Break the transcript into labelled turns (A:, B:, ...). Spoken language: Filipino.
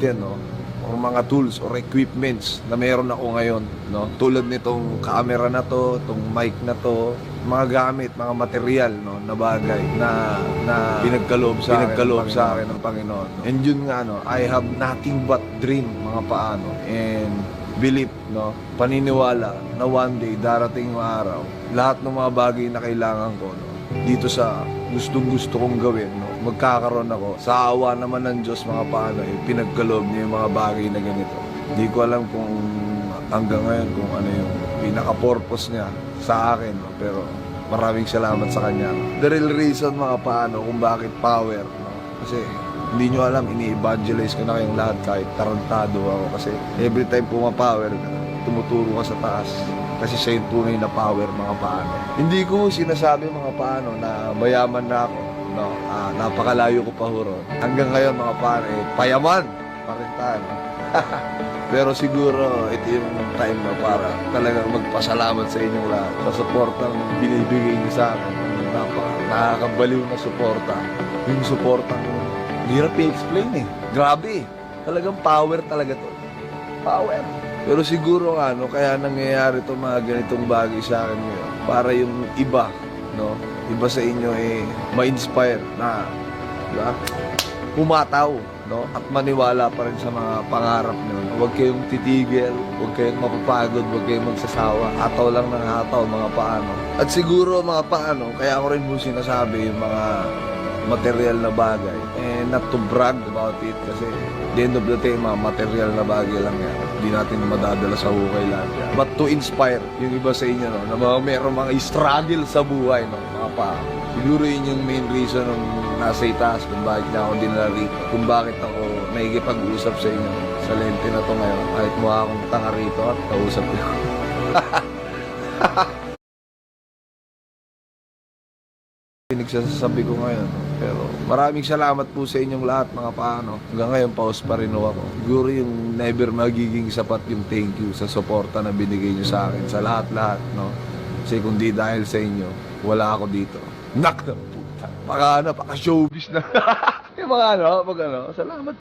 A: Yan, no? O mga tools or equipments na meron ako ngayon, no? Tulad nitong camera na to, itong mic na to, mga gamit, mga material, no, na bagay na pinagkaloob sa akin ng Panginoon. No? And yun nga, no, I have nothing but dream, mga paano, and belief, no, paniniwala na one day darating yung araw, lahat ng mga bagay na kailangan ko, no, dito sa gustong-gusto kong gawin, no, magkakaroon ako. Sa awa naman ng Diyos, mga paano, pinagkaloob niya yung mga bagay na ganito. Hindi ko alam kung hanggang ngayon kung ano yung pinaka-purpose niya sa akin, no? Pero maraming salamat sa kanya. No? The real reason, mga paano, kung bakit power, no? Kasi hindi nyo alam, ini-evangelize ko na kayong lahat kahit tarantado ako. Kasi every time pumapower ka, tumuturo ka sa taas. Kasi siya yung tunay na power, mga paano. Hindi ko sinasabi, mga paano, na mayaman na ako. No? Napakalayo ko pa huro. Hanggang ngayon, mga paano, payaman pa rin tayo. Pero siguro, ito yung time na para talagang magpasalamat sa inyong lahat sa suportang binibigay niyo sa akin. Nakakabaliw na suporta. Yung suportang hirap i-explain eh. Grabe. Talagang power talaga to. Power. Pero siguro ano, kaya nangyayari itong mga ganitong bagay sa akin ngayon. Para yung iba, no? Iba sa inyo ma-inspire na, diba? Pumataw, no? At maniwala pa rin sa mga pangarap nyo. Huwag kayong titigil, huwag kayong mapapagod, huwag kayong magsasawa. Hataw lang ng hataw, mga paano. At siguro, mga paano, kaya ako rin mo sinasabi yung mga material na bagay. Not to brag about it kasi the end of the day, mga material na bagay lang yan. Hindi natin madadala sa hukay lang yan. But to inspire yung iba sa inyo, no, na meron mga struggle sa buhay, no, mga pa. Siguro yun yung main reason ng nasa itaas kung bakit na ako dinala rito. Kung bakit ako nakikipag-usap sa inyo sa lente na to ngayon. Kahit mukha akong tanga rito at kausap ko. Pinagsasabi ko ngayon, pero maraming salamat po sa inyong lahat, mga paano. Hanggang ngayon, paus pa rin ako. Siguro yung never magiging sapat yung thank you sa suporta na binigay nyo sa akin, sa lahat-lahat, no? Kasi kung di dahil sa inyo, wala ako dito. Nak na puta. Paka showbiz na. Yung mga salamat.